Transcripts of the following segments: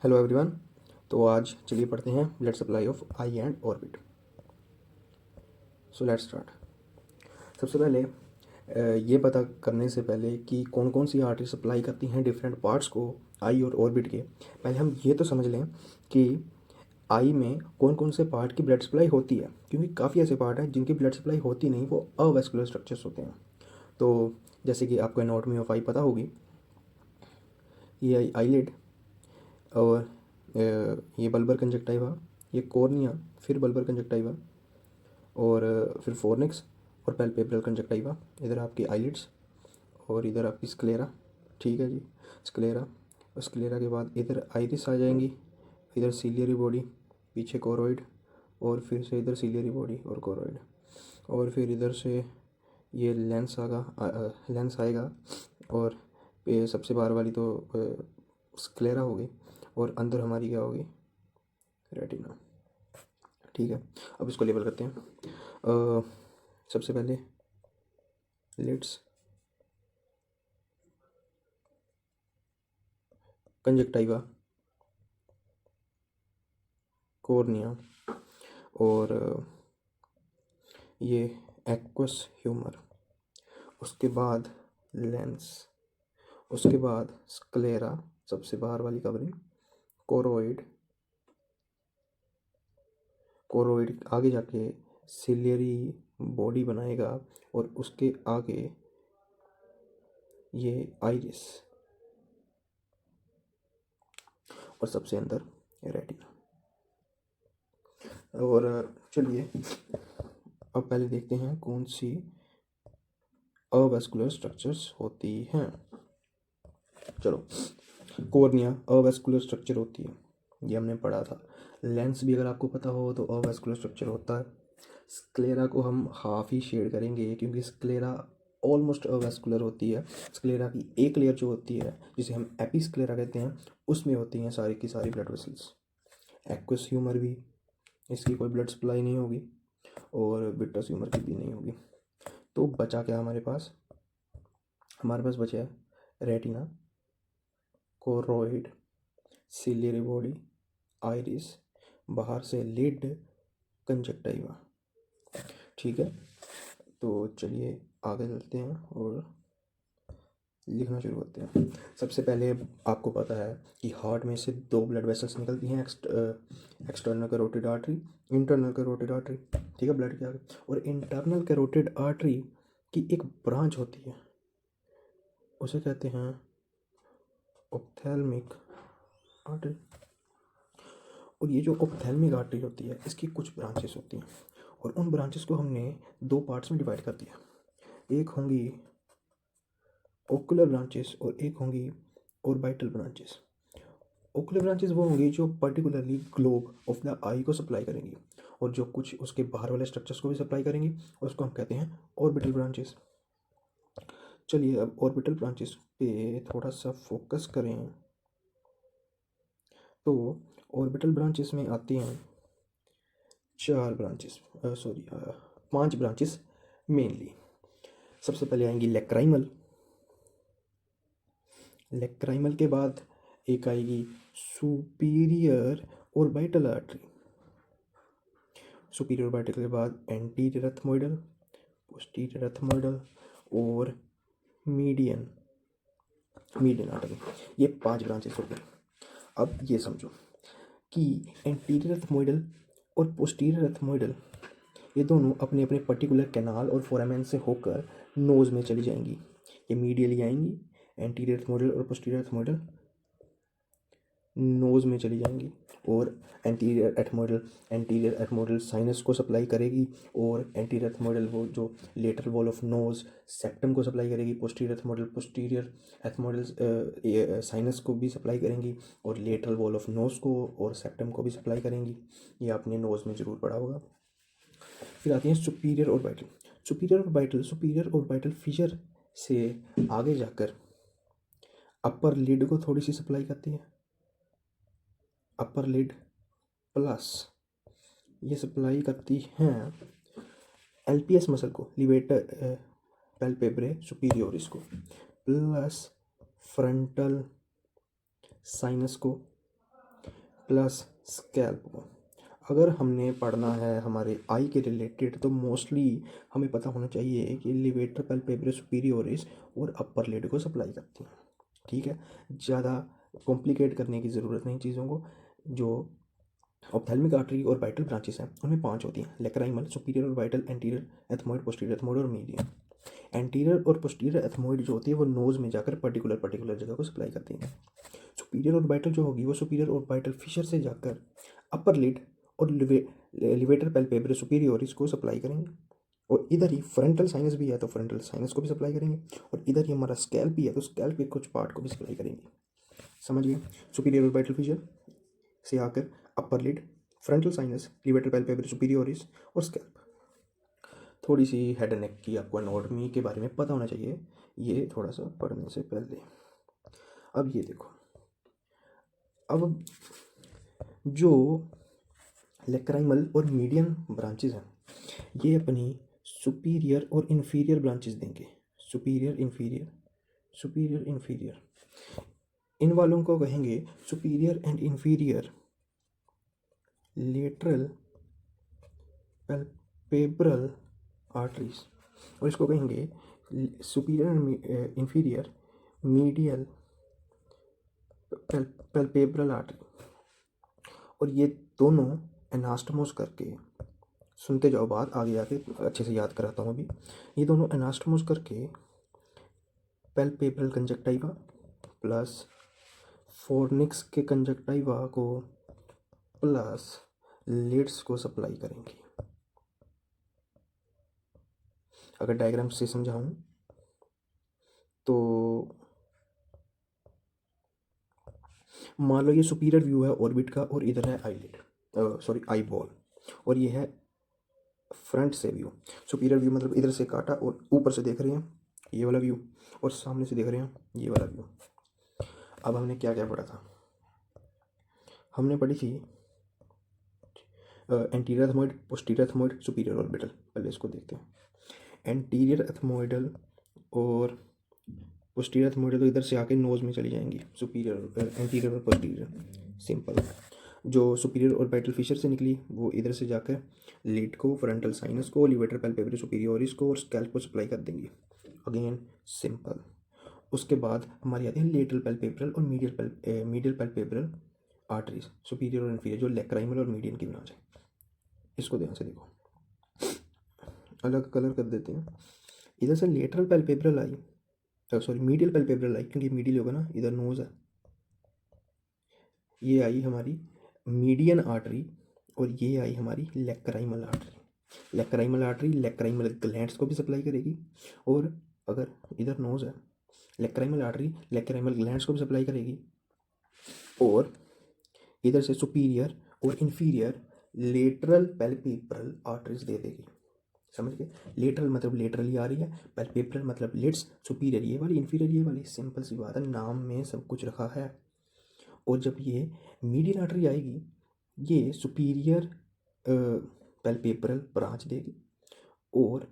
Hello everyone. तो आज चलिए पढ़ते हैं blood supply of I and orbit. So let's start. सबसे पहले ये पता करने से पहले कि कौन कौन सी आर्टरी सप्लाई करती हैं डिफरेंट पार्ट्स को आई और ऑर्बिट के, पहले हम ये तो समझ लें कि आई में कौन कौन से पार्ट की ब्लड सप्लाई होती है, क्योंकि काफ़ी ऐसे पार्ट हैं जिनकी ब्लड सप्लाई होती नहीं, वो अवेस्कुलर स्ट्रक्चर्स होते हैं। तो जैसे कि आपको एनाटॉमी ऑफ आई पता होगी, ये आईलिड और ये बल्बर कंजक्टाइवा, ये कॉर्निया, फिर बल्बर कंजक्टाइवा और फिर फोर्निक्स और पैल्पेब्रल कंजक्टाइवा। इधर आपकी आईलिड्स और इधर आपकी स्क्लेरा। ठीक है जी, स्क्लेरा और स्क्लेरा के बाद इधर आइरिस आ जाएंगी, इधर सीलियरी बॉडी, पीछे कोरोइड और फिर से इधर सीलियरी बॉडी और कोरोइड, और फिर इधर से ये लेंस आएगा और ये सबसे बाहर वाली तो स्क्लेरा होगी और अंदर हमारी क्या होगी, रेटिना। ठीक है, अब इसको लेबल करते हैं। सबसे पहले लिड्स, कंजक्टाइवा, कॉर्निया और ये एक्वस ह्यूमर, उसके बाद लेंस, उसके बाद स्क्लेरा सबसे बाहर वाली कवरिंग, कोरोइड, कोरोइड आगे जाके सिलियरी बॉडी बनाएगा और उसके आगे ये आइरिस और सबसे अंदर रेटिना। और चलिए अब पहले देखते हैं कौन सी अवेस्कुलर स्ट्रक्चर्स होती हैं। चलो, कॉर्निया अवेस्कुलर स्ट्रक्चर होती है, ये हमने पढ़ा था। लेंस भी अगर आपको पता हो तो अवेस्कुलर स्ट्रक्चर होता है। स्क्लेरा को हम हाफ ही शेड करेंगे क्योंकि स्क्लेरा ऑलमोस्ट अवेस्कुलर होती है। स्क्लेरा की एक लेयर जो होती है जिसे हम एपिस्क्लेरा कहते हैं, उसमें होती हैं सारी की सारी ब्लड वेसल्स। एक्वस ह्यूमर भी, इसकी कोई ब्लड सप्लाई नहीं होगी और विट्रस ह्यूमर की भी नहीं होगी। तो बचा क्या हमारे पास बचा है retina, choroid, ciliary body, iris, बाहर से लिड, कंजक्टाइवा। ठीक है, तो चलिए आगे चलते हैं और लिखना शुरू करते हैं। सबसे पहले आपको पता है कि हार्ट में से दो ब्लड वेसल्स निकलती हैं, external carotid artery, internal carotid artery. ठीक है, ब्लड के आगे। और इंटरनल कैरोटिड आर्टरी की एक ब्रांच होती है, उसे कहते हैं ऑप्थेल्मिक आर्टरी। और ये जो ऑप्थेल्मिक आर्टरी होती है, इसकी कुछ ब्रांचेस होती हैं और उन ब्रांचेस को हमने दो पार्ट्स में डिवाइड कर दिया। एक होंगी ओकुलर ब्रांचेस और एक होंगी ऑर्बिटल ब्रांचेस। ओकुलर ब्रांचेस वो होंगी जो पर्टिकुलरली ग्लोब ऑफ द आई को सप्लाई करेंगी और जो कुछ उसके बाहर वाले स्ट्रक्चर्स को भी सप्लाई करेंगी, उसको हम कहते हैं ऑर्बिटल ब्रांचेस। चलिए अब ऑर्बिटल ब्रांचेस पे थोड़ा सा फोकस करें। तो ऑर्बिटल ब्रांचेस में आती हैं पांच ब्रांचेस मेनली। सबसे पहले आएंगी लेक्राइमल, लेक्राइमल के बाद एक आएगी superior orbital artery, superior orbital के बाद एंटीरियर एथमोइडल, पोस्टीरियर एथमोइडल और मीडियन आर्टरी। ये पांच ब्रांचेस हो गई। अब ये समझो कि एंटीरियर एथमोइडल और पोस्टीरियर एथमोइडल ये दोनों अपने अपने पर्टिकुलर कैनाल और फोरामेन से होकर नोज़ में चली जाएंगी। ये मीडियली आएंगी, एंटीरियर एथमोइडल और पोस्टीरियर एथमोइडल नोज़ में चली जाएंगी और एंटीरियर एथमोइडल साइनस को सप्लाई करेगी और एंटीरियर एथमोइडल वो जो lateral wall of nose septum को सप्लाई करेगी। पोस्टीरियर एथमोइडल साइनस को भी सप्लाई करेंगी और लेटरल वॉल ऑफ नोज़ को और सेप्टम को भी सप्लाई करेंगी। ये आपने नोज़ में ज़रूर पढ़ा होगा। फिर आती हैं superior orbital. Superior orbital Fisher से आगे जाकर अपर लिड को थोड़ी सी सप्लाई करती है, अपर लिड प्लस ये सप्लाई करती हैं एलपीएस मसल को, लिवेटर पैल्पेब्रे सुपीरियोरिस को, प्लस फ्रंटल साइनस को प्लस स्कैल्प को। अगर हमने पढ़ना है हमारे आई के रिलेटेड तो मोस्टली हमें पता होना चाहिए कि लिवेटर पैल्पेब्रल सुपीरियोरिस और अपर लिड को सप्लाई करती हैं। ठीक है, ज़्यादा कॉम्प्लिकेट करने की ज़रूरत नहीं चीज़ों को। जो ऑप्थेल्मिक आर्टरी और वाइटल ब्रांचेस हैं उनमें 5 होती हैं, लेक्राइमल, सुपीरियर और vital, anterior ethmoid, posterior ethmoid और मीडियन। एंटीरियर और पोस्टीरियर एथमोइड जो होती है वो नोज़ में जाकर पर्टिकुलर जगह को सप्लाई करती हैं। सुपीरियर और वाइटल जो होगी वो सुपीरियर और वाइटल फिशर से जाकर अपर लिड और लिवेटर पैल्पेब्रल सुपीरियोरिस को सप्लाई करेंगे। और इधर ही फ्रंटल साइनस भी है तो फ्रंटल साइनस को भी सप्लाई करेंगे। और इधर ही हमारा स्कैल्प भी है तो स्कैल्प के कुछ पार्ट को भी सप्लाई करेंगे। समझ गए? सुपीरियर और वाइटल फिशर से आकर upper lid, frontal sinus, levator palpebral superioris और स्कैल्प। थोड़ी सी हेड एंड नेक की आपको एनाटॉमी के बारे में पता होना चाहिए ये थोड़ा सा पढ़ने से पहले। अब ये देखो, अब जो लेक्राइमल और मीडियन ब्रांचेस हैं ये अपनी सुपीरियर और इन्फीरियर ब्रांचेस देंगे। सुपीरियर इन्फीरियर इन वालों को कहेंगे superior and inferior lateral palpebral arteries, और इसको कहेंगे superior and inferior medial palpebral artery. और ये दोनों एनास्टमोस करके, सुनते जाओ बात, आगे आके अच्छे से याद कराता हूँ अभी। ये दोनों एनास्टमोस करके पैल्पेब्रल कंजक्टाइवा प्लस फोर्निक्स के कंजक्टाइवा को प्लस लिड्स को सप्लाई करेंगी। अगर डायग्राम से समझाऊं तो मान लो ये सुपीरियर व्यू है ऑर्बिट का और इधर है आईलिड, सॉरी आई बॉल, और ये है फ्रंट से व्यू। सुपीरियर व्यू मतलब इधर से काटा और ऊपर से देख रहे हैं ये वाला व्यू, और सामने से देख रहे हैं ये वाला व्यू। अब हमने क्या क्या पढ़ा था? हमने पढ़ी थी anterior ethmoid, posterior ethmoid, superior orbital. पहले इसको देखते हैं। एंटीरियर एथमोइडल और पोस्टीरियर एथमोइडल तो इधर से आके नोज में चली जाएंगी, सुपीरियर एंटीरियर और पोस्टीरियर। सिंपल। जो सुपीरियर ऑर्बिटल फिशर से निकली वो इधर से जाकर लिड को, फ्रंटल साइनस को, लिवेटर पैल्पेब्रल सुपीरियोरिस को और स्कैल्प को सप्लाई कर देंगी। Again simple. उसके बाद हमारी आती है लेटरल पैल्पेब्रल और मीडियल पैल्पेब्रल आर्टरीज, सुपीरियर और इन्फीरियर, जो लेक्राइमल और मीडियन की ब्रांच है। इसको ध्यान से देखो, अलग कलर कर देते हैं। इधर से लेटरल पैल्पेब्रल आई, सॉरी मीडियल पैल्पेब्रल आई, क्योंकि मीडियल होगा ना, इधर नोज है। ये आई हमारी मीडियन आर्टरी और ये आई हमारी lacrimal artery. Lacrimal artery lacrimal glands को भी सप्लाई करेगी, और अगर इधर नोज है लेक्राइमल आर्टरी लेक्राइमल ग्लैंड्स को भी सप्लाई करेगी, और इधर से सुपीरियर और इन्फीरियर लेटरल पैल्पेब्रल आर्टरीज दे देगी। समझ गए? लेटरल मतलब लेटरली आ रही है, पैल्पेब्रल मतलब लिड्स, सुपीरियर ये वाली, इन्फीरियर ये वाली। सिंपल सी बात है, नाम में सब कुछ रखा है। और जब ये मीडियन आर्टरी आएगी ये सुपीरियर पैल्पेब्रल ब्रांच देगी और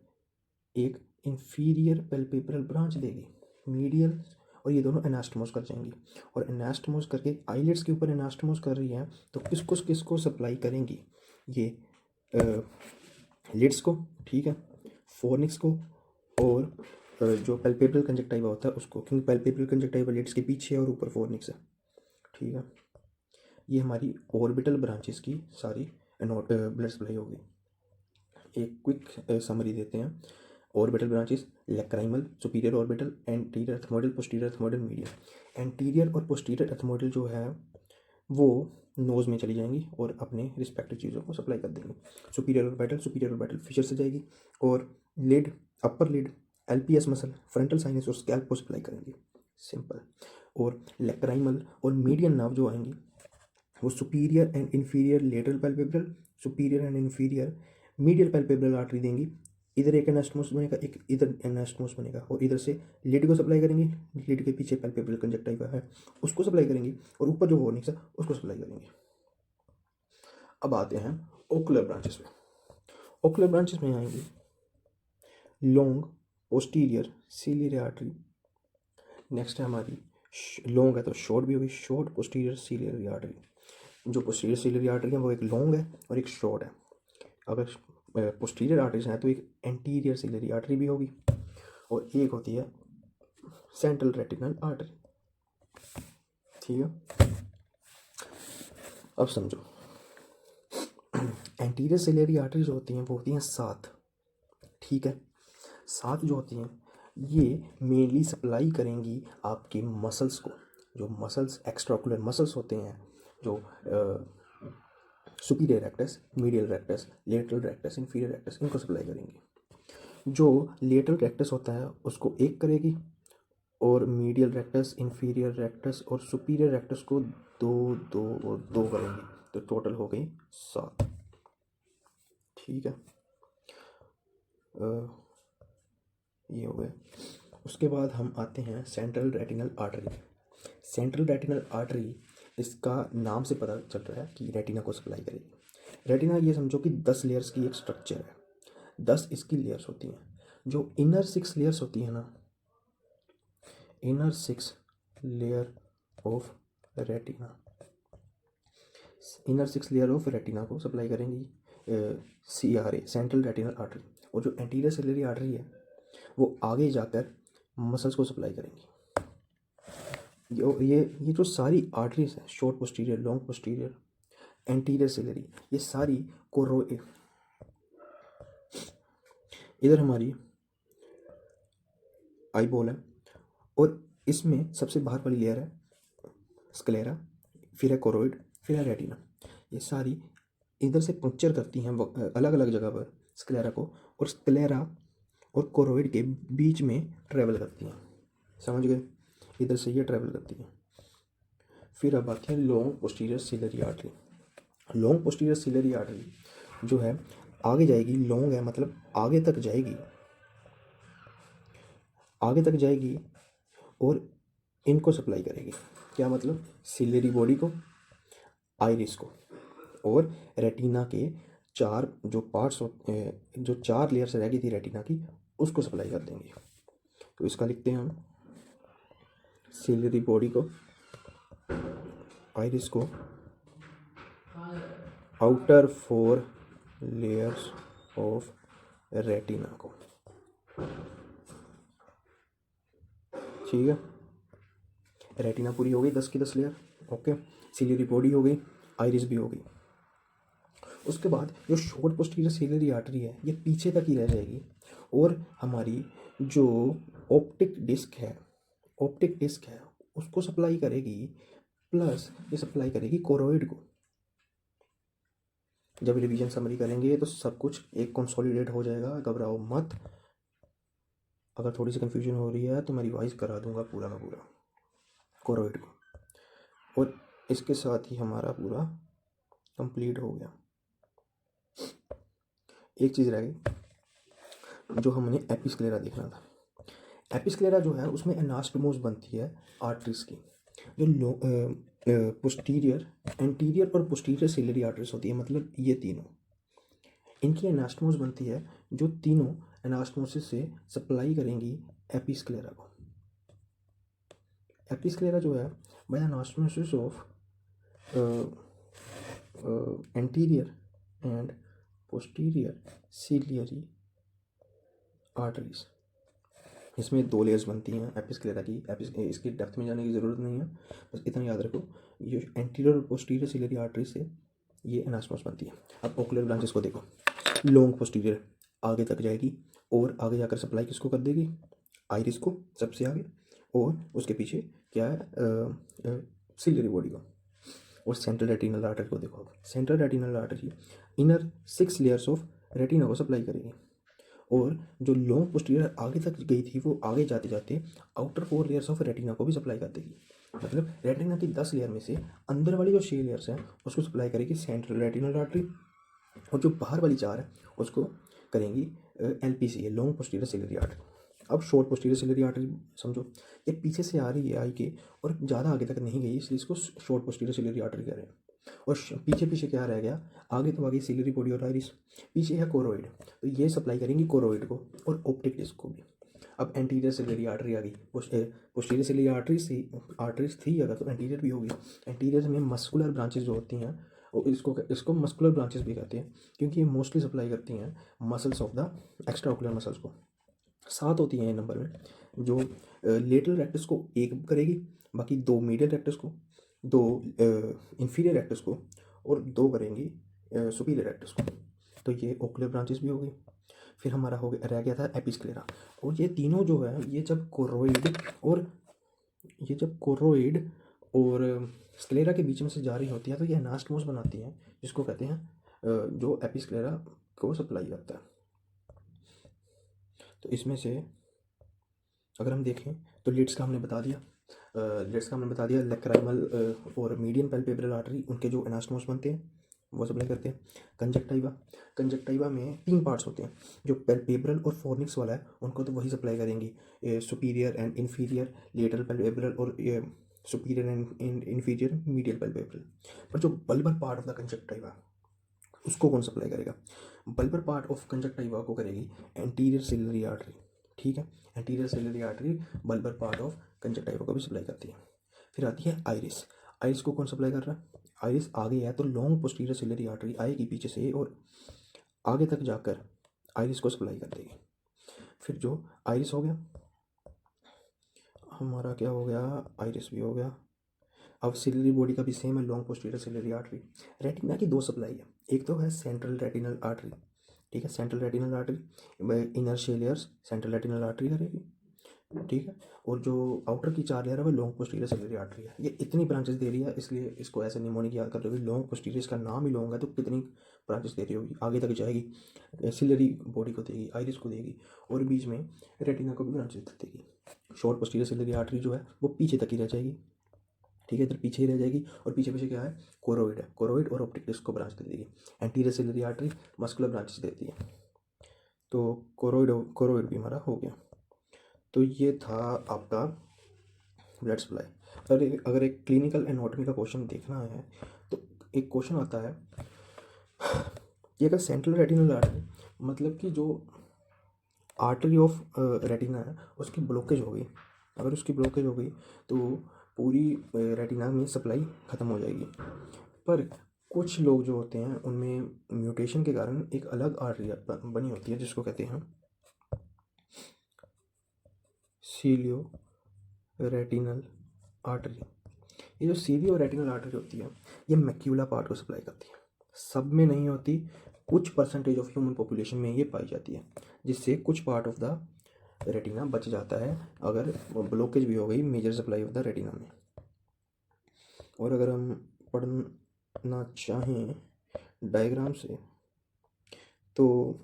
एक इन्फीरियर पैल्पेब्रल ब्रांच देगी, मीडियल। और ये दोनों एनास्टमोस कर जाएंगी, और एनास्टमोस करके आईलिड्स के ऊपर एनास्टमोस कर रही हैं तो किसको किसको सप्लाई करेंगी? ये लिड्स को, ठीक है, फोर्निक्स को, और जो पैल्पेब्रल कंजक्टाइवा होता है उसको, क्योंकि पैल्पेब्रल कंजक्टाइवा लिड्स के पीछे और ऊपर फोर्निक्स है। ठीक है, ये हमारी ऑर्बिटल ब्रांचेस की सारी ब्लड सप्लाई होगी। एक क्विक समरी देते हैं। Orbital branches lacrimal, superior orbital, anterior ethmoidal, posterior ethmoidal, median. Anterior और पोस्टीरियर एथमोइडल जो है वो नोज में चली जाएंगी और अपने रिस्पेक्टिव चीज़ों को सप्लाई कर देंगी। सुपीरियर ऑर्बिटल फिशर से जाएगी और lid, upper lid, LPS muscle, frontal sinus और स्कैल्प को सप्लाई करेंगी। सिंपल। और लेक्राइमल और मीडियन नर्व जो आएंगी वो superior and inferior lateral palpebral, superior and inferior medial palpebral artery देंगी। इधर एक एनास्टमोस बनेगा, एक इधर एनास्टमोस बनेगा, और इधर से लिड को सप्लाई करेंगी। लिड के पीछे पैल्पेब्रल कंजक्टाइवा है उसको सप्लाई करेंगी, और ऊपर जो फोर्निक्स है उसको सप्लाई करेंगी। अब आते हैं ओकुलर ब्रांचेस में। ओकुलर ब्रांचेस में आएंगी long posterior ciliary artery. Next है हमारी लॉन्ग है तो शॉर्ट भी होगी, शॉर्ट पोस्टीरियर सीलियरी आर्टरी। जो पोस्टीरियर सिलियरी आर्टरी है वो एक लॉन्ग है और एक शॉर्ट है। अगर पोस्टीरियर आर्टरीज हैं तो एक एंटीरियर सिलियरी आर्टरी भी होगी और एक होती है सेंट्रल रेटिनल आर्टरी। ठीक है, अब समझो एंटीरियर सिलियरी आर्टरी जो होती हैं वो होती हैं 7। ठीक है, 7 जो होती हैं ये मेनली सप्लाई करेंगी आपके मसल्स को। जो मसल्स एक्स्ट्राओकुलर मसल्स होते हैं, जो superior rectus, medial rectus, lateral rectus, inferior rectus, इनको सप्लाई करेंगी। जो लेटरल रेक्टस होता है उसको एक करेगी और मीडियल रेक्टस, इंफीरियर रेक्टस और सुपीरियर रेक्टस को 2 2 और 2 करेंगी, तो टोटल हो गई 7। ठीक है, ये हो गया। उसके बाद हम आते हैं central retinal artery. Central retinal artery, इसका नाम से पता चल रहा है कि रेटिना को सप्लाई करेगी। रेटिना ये समझो कि 10 लेयर्स की एक स्ट्रक्चर है, 10 इसकी लेयर्स होती हैं। जो इनर 6 लेयर्स होती है ना, inner 6 layer of retina, inner 6 layer of retina को सप्लाई करेंगी CRA, सेंट्रल रेटिनल आर्टरी। और जो एंटीरियर सिलियरी आर्टरी है वो आगे जाकर मसल्स को सप्लाई करेंगी। ये जो सारी आर्टरीज हैं, short posterior, long posterior, anterior ciliary, ये सारी कोरो, इधर हमारी आई बॉल है और इसमें सबसे बाहर वाली लेयर है स्क्लेरा, फिर है कोरोइड, फिर है रेटिना। ये सारी इधर से पंक्चर करती हैं अलग अलग जगह पर स्क्लेरा को, और स्क्लेरा और कोरोइड के बीच में ट्रेवल करती हैं। समझ गए, इधर से ये ट्रेवल करती हैं। फिर अब आती है long posterior ciliary artery. Long posterior ciliary artery जो है आगे जाएगी, लॉन्ग है मतलब आगे तक जाएगी, आगे तक जाएगी और इनको सप्लाई करेगी। क्या मतलब, सिलियरी बॉडी को, आइरिस को और रेटिना के 4 जो पार्ट्स होते हैं, जो 4 लेयर्स रह गई थी रेटिना की, उसको सप्लाई कर देंगे। तो इसका लिखते हैं हम, सिलियरी बॉडी को, आइरिस को, आउटर 4 लेयर्स ऑफ रेटिना को। ठीक है, रेटिना पूरी हो गई 10 की 10 लेयर। ओके, सिलियरी बॉडी हो गई, आइरिस भी हो गई। उसके बाद जो शॉर्ट पोस्टीरियर सिलियरी आर्टरी है ये पीछे तक ही रह जाएगी और हमारी जो ऑप्टिक डिस्क है, ऑप्टिक डिस्क है उसको सप्लाई करेगी, प्लस ये सप्लाई करेगी कोरोइड को। जब रिवीजन समरी करेंगे तो सब कुछ एक कंसोलिडेट हो जाएगा, घबराओ मत। अगर थोड़ी सी कन्फ्यूजन हो रही है तो मैं रिवाइज करा दूंगा पूरा का पूरा कोरोइड को, और इसके साथ ही हमारा पूरा कंप्लीट हो गया। एक चीज़ रह गई जो हमने एपिस्क्लेरा देखना था। एपिस्क्लेरा जो है उसमें एनास्टोमोस बनती है आर्टरीज की, जो पोस्टीरियर, एंटीरियर और पोस्टीरियर सिलियरी आर्टरीज होती है, मतलब ये तीनों, इनकी एनास्टोमोस बनती है जो तीनों एनास्टोमोसिस से सप्लाई करेंगी एपिस्क्लेरा को। एपिस्क्लेरा जो है by anastomosis of anterior and posterior ciliary arteries, इसमें 2 लेयर्स बनती हैं एपिस्क्लेरा की। इसकी डेप्थ में जाने की ज़रूरत नहीं है, बस इतना याद रखो, ये एंटीरियर और पोस्टीरियर सिलियरी आर्टरी से ये एनास्टोमोस बनती है। अब ओकुलर ब्रांचेस को देखो, लॉन्ग पोस्टीरियर आगे तक जाएगी और आगे जाकर सप्लाई किसको कर देगी, आइरिस को सबसे आगे, और उसके पीछे क्या है, सिलियरी बॉडी को। और सेंट्रल रेटिनल आर्टरी को देखो, central retinal artery inner 6 layers of retina को सप्लाई करेगी, और जो लॉन्ग पोस्टीरियर आगे तक गई थी वो आगे जाते जाते आउटर 4 लेयर्स ऑफ रेटिना को भी सप्लाई कर देगी। मतलब रेटिना की 10 लेयर में से अंदर वाली जो 6 लेयर्स हैं उसको सप्लाई करेगी सेंट्रल रेटिनल आर्टरी, और जो बाहर वाली 4 है उसको करेंगी LPCA, long posterior ciliary artery. अब शॉर्ट पोस्टीरियर सिलियरी आर्टरी समझो, ये पीछे से आ रही है आई के और ज़्यादा आगे तक नहीं गई, इसलिए इसको शॉर्ट पोस्टीरियर सिलियरी आर्टरी कह रहे हैं। और पीछे पीछे क्या रह गया, आगे तो आगे सिलियरी बॉडी और आइरिस, पीछे है कोरोइड, तो ये सप्लाई करेंगी कोरोइड को और ऑप्टिक डिस्क को भी। अब एंटीरियर सिलियरी आर्टरी आ गई, पोस्टीरियर सिलियरी आर्टरीज थी अगर, तो एंटीरियर भी होगी। एंटीरियर में मस्कुलर ब्रांचेस जो होती हैं, और इसको मस्कुलर ब्रांचेस भी कहते हैं, क्योंकि ये मोस्टली सप्लाई करती हैं muscles of the extra ocular muscles को। 7 होती हैं ये नंबर में, जो लेटरल रेक्टस को एक करेगी, बाकी 2 मीडियल रेक्टस को, 2 इंफीरियर रेक्टस को, और 2 करेंगी सुपीरियर रेक्टस को। तो ये ओकुलर ब्रांचेस भी हो गई। फिर हमारा हो गया, रह गया था एपिस्क्लेरा। और ये तीनों जो है, ये जब कोरोइड और स्क्लेरा के बीच में से जा रही होती है, तो ये एनास्टोमोस बनाती हैं, जिसको कहते हैं जो एपिस्क्लेरा को सप्लाई करता है। तो इसमें से अगर हम देखें तो लिड्स का हमने बता दिया, लेक्राइमल और मीडियन पैल्पेब्रल आर्टरी, उनके जो एनास्टोमोस बनते हैं वो सप्लाई करते हैं। कंजक्टाइवा में 3 पार्ट्स होते हैं, जो पैल्पेब्रल और फोर्निक्स वाला है उनको तो वही सप्लाई करेंगी, superior and inferior lateral palpebral, और superior and inferior medial palpebral. पर जो bulbar part of the conjunctiva, उसको कौन सप्लाई करेगा? बल्बर पार्ट ऑफ कंजक्टाइवा को करेगी एंटीरियर सिलियरी आर्टरी। ठीक है, anterior ciliary artery bulbar part of conjunctiva को भी सप्लाई करती है। फिर आती है आइरिस को कौन सप्लाई कर रहा है? आइरिस आगे है तो लॉन्ग पोस्टीरियर सिलियरी आर्टरी आएगी पीछे से और आगे तक जाकर आइरिस को सप्लाई कर देगी। फिर जो आइरिस हो गया हमारा, क्या हो गया, आइरिस भी हो गया। अब सिलियरी बॉडी का भी सेम है, long posterior ciliary artery. Retina की 2 सप्लाई है, एक तो है सेंट्रल रेटिनल आर्टरी, ठीक है, सेंट्रल रेटिनल आर्टरी इनर शेलियर्स सेंट्रल रेटिनल आर्टरी करेगी, ठीक है, और जो आउटर की 4 लेयर है वो लॉन्ग पोस्टीरियर सिलियरी आर्टरी है। ये इतनी ब्रांचेस दे रही है, इसलिए इसको ऐसे निमोनिक याद कर रहे हो। लॉन्ग पोस्टीरियर, इसका नाम ही लॉन्ग है, तो कितनी ब्रांचेस दे रही होगी, आगे तक जाएगी, सिलियरी बॉडी को देगी, आइरिस को देगी, और बीच में रेटिना को भी ब्रांचेस देगी। शॉर्ट पोस्टीरियर सिलियरी आर्टरी जो है वो पीछे तक ही रह जाएगी, ठीक है, इधर पीछे ही रह जाएगी, और पीछे पीछे क्या है, कोरोइड और ऑप्टिक डिस्क को ब्रांच दे देगी। Anterior ciliary artery muscular branches देती है। तो कोरोइड भी हमारा हो गया। तो ये था आपका ब्लड सप्लाई। अगर एक क्लिनिकल एनाटॉमी का क्वेश्चन देखना है तो एक क्वेश्चन आता है कि अगर सेंट्रल रेटिनल आर्टरी, मतलब कि जो आर्टरी ऑफ रेटिना है उसकी ब्लॉकेज हो गई, अगर उसकी ब्लॉकेज हो गई तो पूरी रेटिना में सप्लाई ख़त्म हो जाएगी। पर कुछ लोग जो होते हैं उनमें म्यूटेशन के कारण एक अलग आर्टरी बनी होती है, जिसको कहते हैं सीलियो रेटिनल आर्टरी। ये जो सीलियो रेटिनल आर्टरी होती है ये मैक्यूला पार्ट को सप्लाई करती है, सब में नहीं होती, कुछ परसेंटेज ऑफ ह्यूमन पॉपुलेशन में ये पाई जाती है, जिससे कुछ पार्ट ऑफ द रेटिना बच जाता है अगर ब्लॉकेज भी हो गई major supply of the retina में। और अगर हम पढ़ना चाहें डायग्राम से तो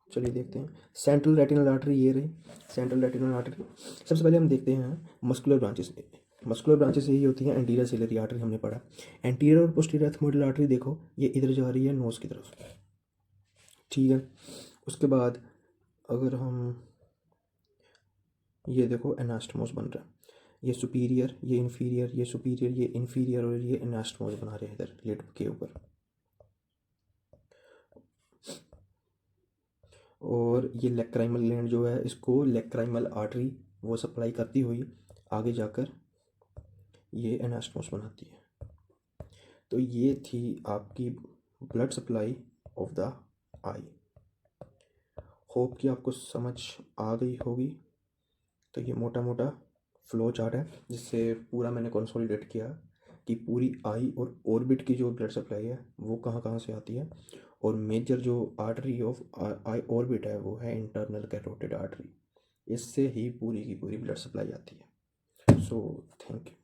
चलिए देखते हैं। सेंट्रल रेटिनल आर्टरी ये रही, सेंट्रल रेटिनल आर्टरी। सबसे पहले हम देखते हैं मस्कुलर ब्रांचेस यही होती हैं। एंटीरियर सिलियरी आर्टरी हमने पढ़ा, एंटीरियर और पोस्टीरियर एथमोइडल आर्टरी देखो ये इधर जा रही है नोज की तरफ, ठीक है। उसके बाद अगर हम ये देखो एनास्टोमोस बन रहा है, ये सुपीरियर, ये इन्फीरियर, ये सुपीरियर, ये इन्फीरियर, और ये एनास्टोमोस बना रहे हैं इधर लिड के ऊपर। और ये लेक्राइमल ग्लैंड जो है, इसको लेक्राइमल आर्टरी वो सप्लाई करती हुई आगे जाकर ये एनास्टोमोस बनाती है। तो ये थी आपकी blood supply of the I. Hope कि आपको समझ आ गई होगी। तो ये मोटा मोटा फ्लो चार्ट है, जिससे पूरा मैंने कंसोलिडेट किया कि पूरी आई और ऑर्बिट की जो ब्लड सप्लाई है वो कहाँ कहाँ से आती है, और मेजर जो आर्टरी ऑफ आई ऑर्बिट है वो है इंटरनल कैरोटिड आर्टरी। इससे ही पूरी की पूरी ब्लड सप्लाई आती है। So thank you.